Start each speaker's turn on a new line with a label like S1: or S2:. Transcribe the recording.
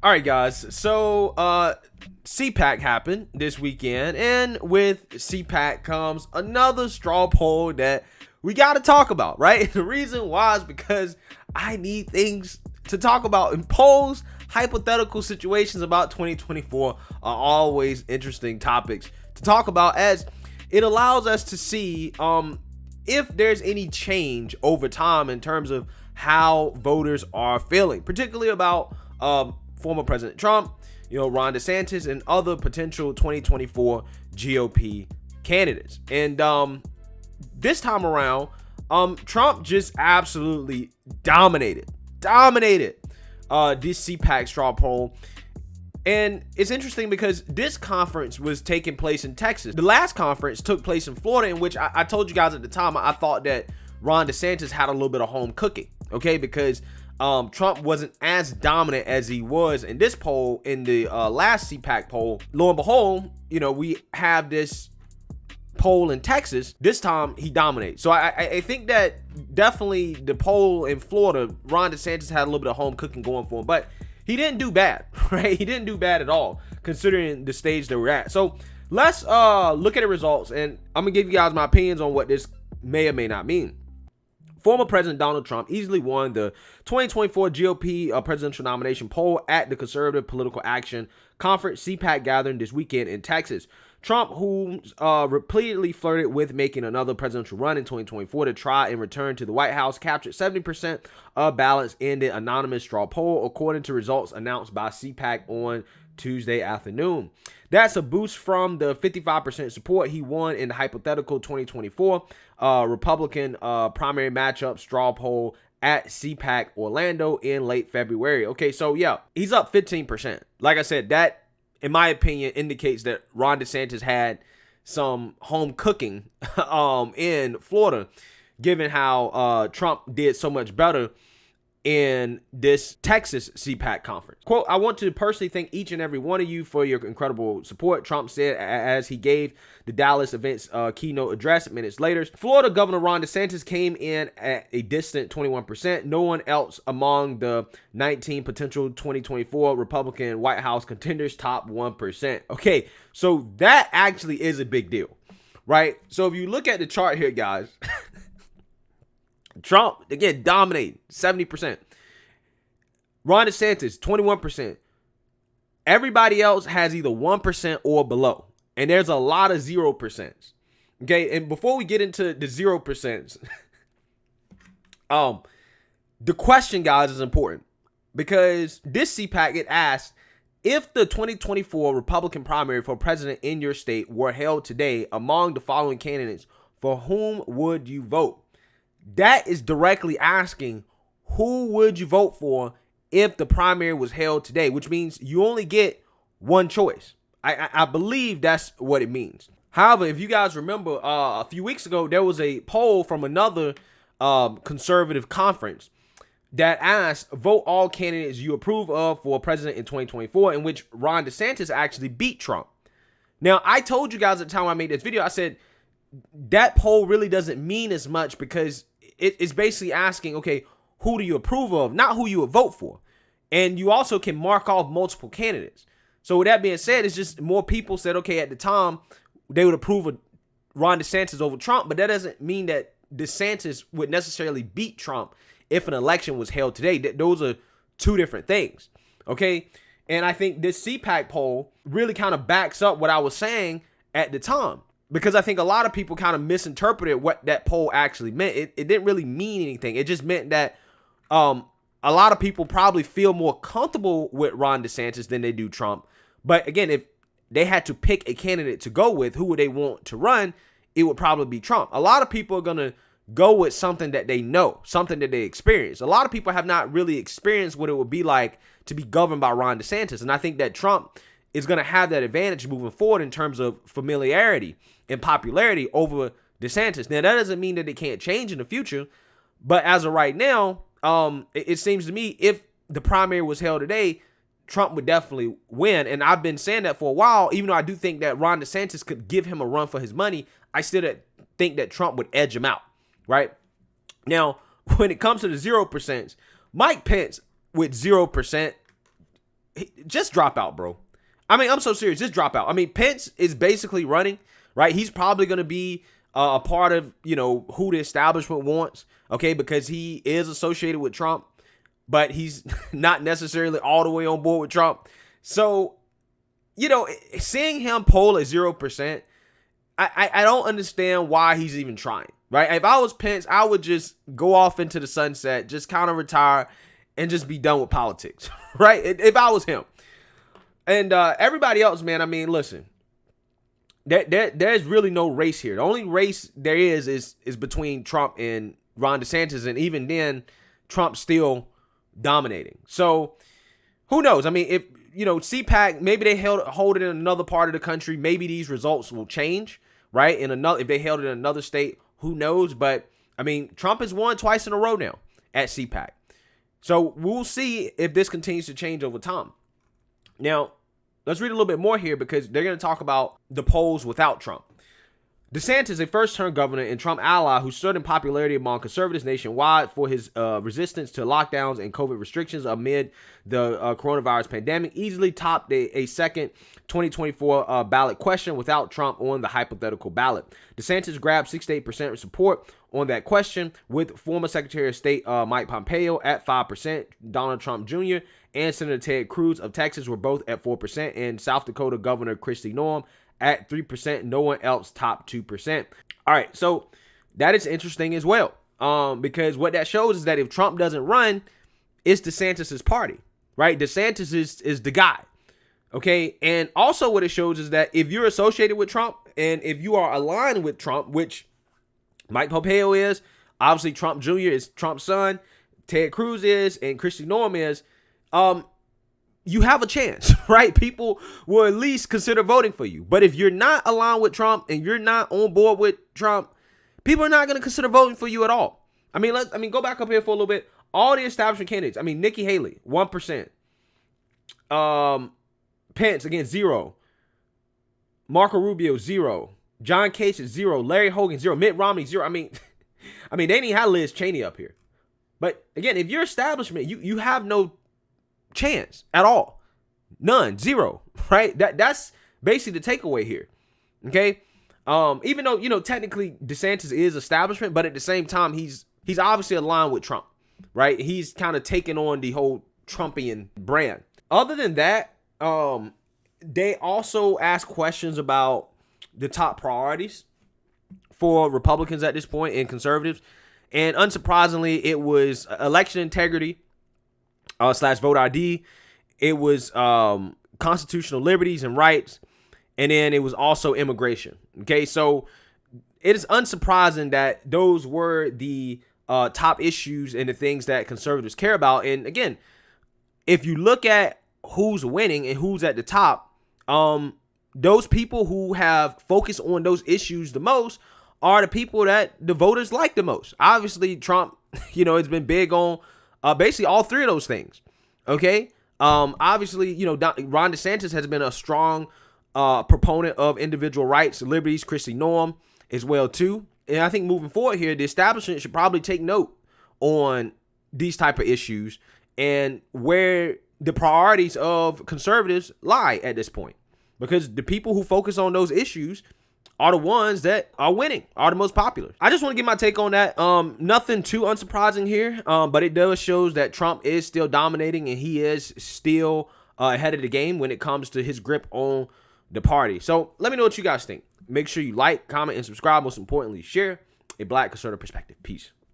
S1: All right, guys. So, CPAC happened this weekend, and with CPAC comes another straw poll that we got to talk about, right? And the reason why is because I need things to talk about. And polls, hypothetical situations about 2024 are always interesting topics to talk about, as it allows us to see if there's any change over time in terms of how voters are feeling, particularly about former President Trump, Ron DeSantis, and other potential 2024 GOP candidates. And this time around, Trump just absolutely dominated this CPAC straw poll. And it's interesting because this conference was taking place in Texas. The last conference took place in Florida, in which I told you guys at the time I thought that Ron DeSantis had a little bit of home cooking, okay? Because Trump wasn't as dominant as he was in this poll. In the last CPAC poll, lo and behold, we have this poll in Texas. This time he dominates. So I think that definitely the poll in Florida, Ron DeSantis had a little bit of home cooking going for him, but he didn't do bad, right? He didn't do bad at all considering the stage that we're at. So let's look at the results, and I'm gonna give you guys my opinions on what this may or may not mean. Former President Donald Trump easily won the 2024 GOP presidential nomination poll at the Conservative Political Action Conference CPAC gathering this weekend in Texas. Trump, who repeatedly flirted with making another presidential run in 2024 to try and return to the White House, captured 70% of ballots in the anonymous straw poll, according to results announced by CPAC on Tuesday afternoon. That's a boost from the 55% support he won in the hypothetical 2024 Republican primary matchup straw poll at CPAC Orlando in late February. Okay, so yeah, he's up 15%. Like I said, that, in my opinion, indicates that Ron DeSantis had some home cooking in Florida, given how Trump did so much better in this Texas CPAC conference. Quote, "I want to personally thank each and every one of you for your incredible support," Trump said as he gave the Dallas event's keynote address minutes later. Florida Governor Ron DeSantis came in at a distant 21%. No one else among the 19 potential 2024 Republican White House contenders topped 1%. Okay, so that actually is a big deal, right? So if you look at the chart here, guys, Trump, again, dominating, 70%. Ron DeSantis, 21%. Everybody else has either 1% or below. And there's a lot of 0%. Okay, and before we get into the 0%, the question, guys, is important. Because this CPAC, it asked, if the 2024 Republican primary for president in your state were held today, among the following candidates, for whom would you vote? That is directly asking, who would you vote for if the primary was held today, which means you only get one choice. I believe that's what it means. However, if you guys remember, a few weeks ago, there was a poll from another conservative conference that asked, vote all candidates you approve of for president in 2024, in which Ron DeSantis actually beat Trump. Now, I told you guys at the time I made this video, I said, that poll really doesn't mean as much because it's basically asking, okay, who do you approve of, not who you would vote for. And you also can mark off multiple candidates. So with that being said, it's just more people said, okay, at the time, they would approve of Ron DeSantis over Trump, but that doesn't mean that DeSantis would necessarily beat Trump if an election was held today. Those are two different things, okay? And I think this CPAC poll really kind of backs up what I was saying at the time. Because I think a lot of people kind of misinterpreted what that poll actually meant. It didn't really mean anything. It just meant that a lot of people probably feel more comfortable with Ron DeSantis than they do Trump. But again, if they had to pick a candidate to go with, who would they want to run, it would probably be Trump. A lot of people are going to go with something that they know, something that they experience. A lot of people have not really experienced what it would be like to be governed by Ron DeSantis. And I think that Trump is going to have that advantage moving forward in terms of familiarity and popularity over DeSantis. Now, that doesn't mean that it can't change in the future, but as of right now, it seems to me if the primary was held today, Trump would definitely win. And I've been saying that for a while, even though I do think that Ron DeSantis could give him a run for his money, I still think that Trump would edge him out, right? Now, when it comes to the 0%, Mike Pence with 0%, just drop out, bro. I mean, I'm so serious. Just drop out. I mean, Pence is basically running, right? He's probably going to be a part of, who the establishment wants, okay, because he is associated with Trump, but he's not necessarily all the way on board with Trump. So, seeing him poll at 0%, I don't understand why he's even trying, right? If I was Pence, I would just go off into the sunset, just kind of retire and just be done with politics, right? If I was him. And everybody else, man, I mean, listen, there's really no race here. The only race there is between Trump and Ron DeSantis, and even then, Trump's still dominating. So who knows? I mean, if CPAC, maybe they hold it in another part of the country, maybe these results will change, right? If they held it in another state, who knows? But I mean, Trump has won twice in a row now at CPAC. So we'll see if this continues to change over time. Now, let's read a little bit more here because they're going to talk about the polls without Trump. DeSantis, a first-term governor and Trump ally who stood in popularity among conservatives nationwide for his resistance to lockdowns and COVID restrictions amid the coronavirus pandemic, easily topped a second 2024 ballot question without Trump on the hypothetical ballot. DeSantis grabbed 68% support on that question, with former Secretary of State Mike Pompeo at 5%, Donald Trump Jr. and Senator Ted Cruz of Texas were both at 4%, and South Dakota Governor Kristi Noem at 3%. No one else topped 2%. All right, so that is interesting as well, because what that shows is that if Trump doesn't run, it's DeSantis's party, right? DeSantis is the guy, okay? And also what it shows is that if you're associated with Trump and if you are aligned with Trump, which Mike Pompeo is, obviously Trump Jr. is Trump's son, Ted Cruz is, and Kristi Noem is, you have a chance, right? People will at least consider voting for you. But if you're not aligned with Trump and you're not on board with Trump, people are not going to consider voting for you at all. I mean, go back up here for a little bit. All the establishment candidates. I mean, Nikki Haley, 1%. Pence, again, 0. Marco Rubio, 0. John Kasich, 0. Larry Hogan, 0. Mitt Romney, 0. I mean, they didn't even have Liz Cheney up here. But again, if you're establishment, you have no chance at all. None. 0. Right? That's basically the takeaway here. Okay? Even though, technically DeSantis is establishment, but at the same time, he's obviously aligned with Trump. Right? He's kind of taken on the whole Trumpian brand. Other than that, they also ask questions about the top priorities for Republicans at this point and conservatives. And unsurprisingly, it was election integrity / vote ID. It was constitutional liberties and rights. And then it was also immigration. Okay, so it is unsurprising that those were the top issues and the things that conservatives care about. And again, if you look at who's winning and who's at the top, those people who have focused on those issues the most are the people that the voters like the most. Obviously, Trump, it's been big on basically all three of those things. Okay. Obviously, Ron DeSantis has been a strong proponent of individual rights, liberties, Kristi Noem as well too. And I think moving forward here, the establishment should probably take note on these type of issues and where the priorities of conservatives lie at this point. Because the people who focus on those issues are the ones that are winning, are the most popular. I just want to get my take on that. Nothing too unsurprising here, but it does shows that Trump is still dominating and he is still ahead of the game when it comes to his grip on the party. So let me know what you guys think. Make sure you like, comment, and subscribe. Most importantly, share a Black conservative perspective. Peace.